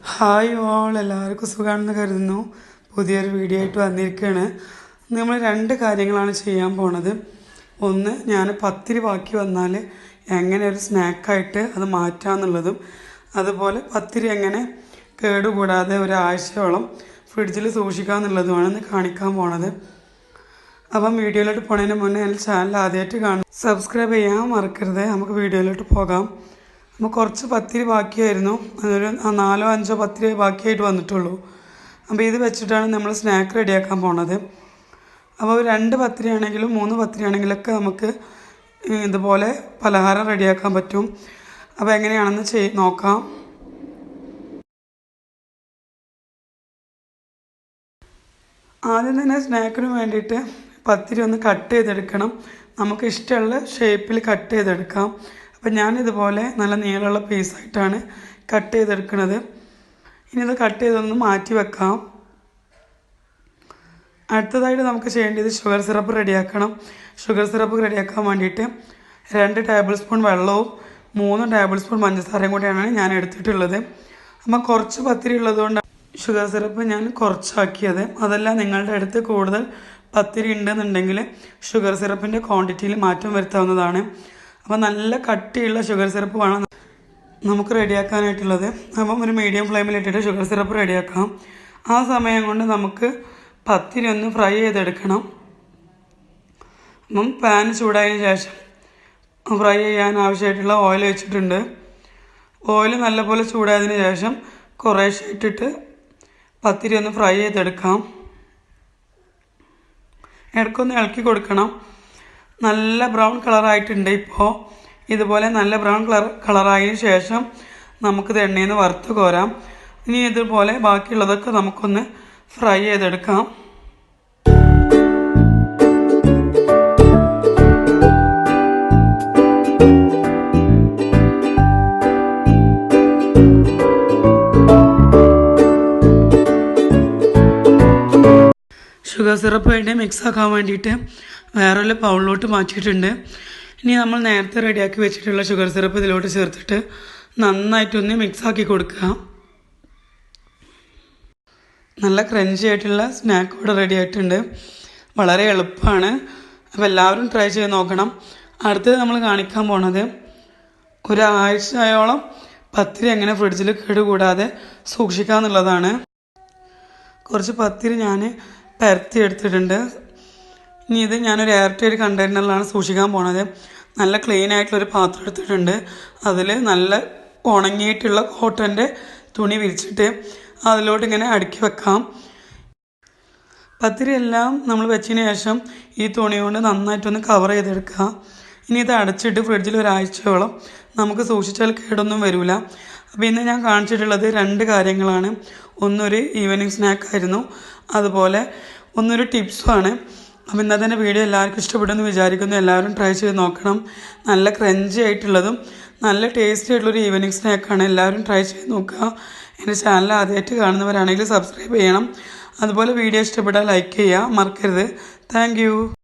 Hi all, എല്ലാവർക്കും സുഖമാണെന്ന് കരുതുന്നു. പുതിയൊരു വീഡിയോ ആയിട്ട് വന്നിരിക്കുകയാണ്. നമ്മൾ രണ്ട് കാര്യങ്ങളാണ് ചെയ്യാൻ പോണത്. ഒന്ന്, ഞാൻ പത്തിരി ബാക്കി വന്നാൽ എങ്ങനെ ഒരു സ്നാക്കായിട്ട് അത് മാറ്റാമെന്നുള്ളതും, അതുപോലെ പത്തിരി എങ്ങനെ കേടുകൂടാതെ ഒരാഴ്ചയോളം ഫ്രിഡ്ജിൽ സൂക്ഷിക്കാമെന്നുള്ളതുമാണ് ഇന്ന് കാണിക്കാൻ പോണത്. അപ്പം വീഡിയോയിലോട്ട് പോണതിന് മുന്നേ എൻ്റെ ചാനൽ ആദ്യമായിട്ട് കാണും, സബ്സ്ക്രൈബ് ചെയ്യാൻ മറക്കരുത്. നമുക്ക് വീഡിയോയിലോട്ട് പോകാം. അപ്പോൾ കുറച്ച് പത്തിരി ബാക്കിയായിരുന്നു, അതൊരു 4-5 പത്തിരി ബാക്കിയായിട്ട് വന്നിട്ടുള്ളൂ. അപ്പോൾ ഇത് വെച്ചിട്ടാണ് നമ്മൾ സ്നാക്ക് റെഡിയാക്കാൻ പോണത്. അപ്പോൾ 2 പത്തിരി ആണെങ്കിലും 3 പത്തിരി ആണെങ്കിലൊക്കെ നമുക്ക് ഇതുപോലെ പലഹാരം റെഡിയാക്കാൻ പറ്റും. അപ്പോൾ എങ്ങനെയാണെന്ന് നോക്കാം. ആദ്യം തന്നെ സ്നാക്കിന് വേണ്ടിയിട്ട് പത്തിരി ഒന്ന് കട്ട് ചെയ്തെടുക്കണം. നമുക്ക് ഇഷ്ടമുള്ള ഷേപ്പിൽ കട്ട് ചെയ്തെടുക്കാം. അപ്പം ഞാനിതുപോലെ നല്ല നീളമുള്ള പീസായിട്ടാണ് കട്ട് ചെയ്തെടുക്കുന്നത്. ഇനി ഇത് കട്ട് ചെയ്തൊന്ന് മാറ്റി വെക്കാം. അടുത്തതായിട്ട് നമുക്ക് ചെയ്യേണ്ടത് ഷുഗർ സിറപ്പ് റെഡിയാക്കണം. ഷുഗർ സിറപ്പ് റെഡിയാക്കാൻ വേണ്ടിയിട്ട് 2 ടേബിൾ സ്പൂൺ വെള്ളവും 3 ടേബിൾ സ്പൂൺ പഞ്ചസാരയും കൂടിയാണ് ഞാൻ എടുത്തിട്ടുള്ളത്. അപ്പം കുറച്ച് പത്തിരി ഉള്ളതുകൊണ്ട് ഷുഗർ സിറപ്പ് ഞാൻ കുറച്ചാക്കിയത്. അതല്ല, നിങ്ങളുടെ അടുത്ത് കൂടുതൽ പത്തിരി ഉണ്ടെന്നുണ്ടെങ്കിൽ ഷുഗർ സിറപ്പിൻ്റെ ക്വാണ്ടിറ്റിയിൽ മാറ്റം വരുത്താവുന്നതാണ്. അപ്പോൾ നല്ല കട്ടിയുള്ള ഷുഗർ സിറപ്പ് വേണം നമുക്ക് റെഡിയാക്കാനായിട്ടുള്ളത്. അപ്പം ഒരു മീഡിയം ഫ്ലെയിമിലിട്ടിട്ട് ഷുഗർ സിറപ്പ് റെഡിയാക്കാം. ആ സമയം കൊണ്ട് നമുക്ക് പത്തിരി ഒന്ന് ഫ്രൈ ചെയ്തെടുക്കണം. അപ്പം പാൻ ചൂടായതിന് ശേഷം ഫ്രൈ ചെയ്യാൻ ആവശ്യമായിട്ടുള്ള ഓയിൽ വെച്ചിട്ടുണ്ട്. ഓയിൽ നല്ലപോലെ ചൂടായതിന് ശേഷം കുറേശ്ശെ ഇട്ടിട്ട് പത്തിരി ഒന്ന് ഫ്രൈ ചെയ്തെടുക്കാം. ഇടയ്ക്കൊന്ന് ഇളക്കി കൊടുക്കണം. നല്ല ബ്രൗൺ കളറായിട്ടുണ്ട്. ഇപ്പോൾ ഇതുപോലെ നല്ല ബ്രൗൺ കളറായതിനു ശേഷം നമുക്കിത് എണ്ണയിൽ നിന്ന് വറുത്ത് കോരാം. ഇനി ഇതുപോലെ ബാക്കിയുള്ളതൊക്കെ നമുക്കൊന്ന് ഫ്രൈ ചെയ്തെടുക്കാം. ഷുഗർ സിറപ്പ് വേണ്ടി മിക്സ് ആക്കാൻ വേണ്ടിയിട്ട് വേറൊരു ബൗളിലോട്ട് മാറ്റിയിട്ടുണ്ട്. ഇനി നമ്മൾ നേരത്തെ റെഡിയാക്കി വെച്ചിട്ടുള്ള ഷുഗർ സിറപ്പ് ഇതിലോട്ട് ചേർത്തിട്ട് നന്നായിട്ടൊന്ന് മിക്സാക്കി കൊടുക്കുക. നല്ല ക്രഞ്ചി ആയിട്ടുള്ള സ്നാക്ക് ഇവിടെ റെഡി ആയിട്ടുണ്ട്. വളരെ എളുപ്പമാണ്. അപ്പോൾ എല്ലാവരും ട്രൈ ചെയ്ത് നോക്കണം. അടുത്തത് നമ്മൾ കാണിക്കാൻ പോണത് ഒരാഴ്ചയോളം പത്തിരി എങ്ങനെ ഫ്രിഡ്ജിൽ കേടുകൂടാതെ സൂക്ഷിക്കാമെന്നുള്ളതാണ്. കുറച്ച് പത്തിരി ഞാൻ പരത്തി എടുത്തിട്ടുണ്ട്. ഇനി ഇത് ഞാനൊരു എയർ ടൈറ്റ് കണ്ടെയ്നറിലാണ് സൂക്ഷിക്കാൻ പോണത്. നല്ല ക്ലീൻ ആയിട്ടുള്ളൊരു പാത്രം എടുത്തിട്ടുണ്ട്. അതിൽ നല്ല ഉണങ്ങിയിട്ടുള്ള കോട്ടൻ്റെ തുണി വിരിച്ചിട്ട് അതിലോട്ട് ഇങ്ങനെ അടുക്കി വെക്കാം. പത്തിരി എല്ലാം നമ്മൾ വെച്ചതിന് ശേഷം ഈ തുണി കൊണ്ട് നന്നായിട്ടൊന്ന് കവർ ചെയ്തെടുക്കുക. ഇനി ഇത് അടച്ചിട്ട് ഫ്രിഡ്ജിൽ ഒരാഴ്ചയോളം നമുക്ക് സൂക്ഷിച്ചാൽ കേടൊന്നും വരില്ല. അപ്പോൾ ഇന്ന് ഞാൻ കാണിച്ചിട്ടുള്ളത് 2 കാര്യങ്ങളാണ്. ഒന്നൊരു ഈവനിങ് സ്നാക്കായിരുന്നു, അതുപോലെ ഒന്നൊരു ടിപ്സുമാണ്. അപ്പോൾ ഇന്നത്തെ വീഡിയോ എല്ലാവർക്കും ഇഷ്ടപ്പെടുമെന്ന് വിചാരിക്കുന്നു. എല്ലാവരും ട്രൈ ചെയ്ത് നോക്കണം. നല്ല ക്രഞ്ചി ആയിട്ടുള്ളതും നല്ല ടേസ്റ്റി ആയിട്ടുള്ളൊരു ഈവനിങ് സ്നാക്കാണ്. എല്ലാവരും ട്രൈ ചെയ്ത് നോക്കുക. എൻ്റെ ചാനൽ ആദ്യമായിട്ട് കാണുന്നവരാണെങ്കിൽ സബ്സ്ക്രൈബ് ചെയ്യണം. അതുപോലെ വീഡിയോ ഇഷ്ടപ്പെട്ടാൽ ലൈക്ക് ചെയ്യുക മറക്കരുത്. താങ്ക്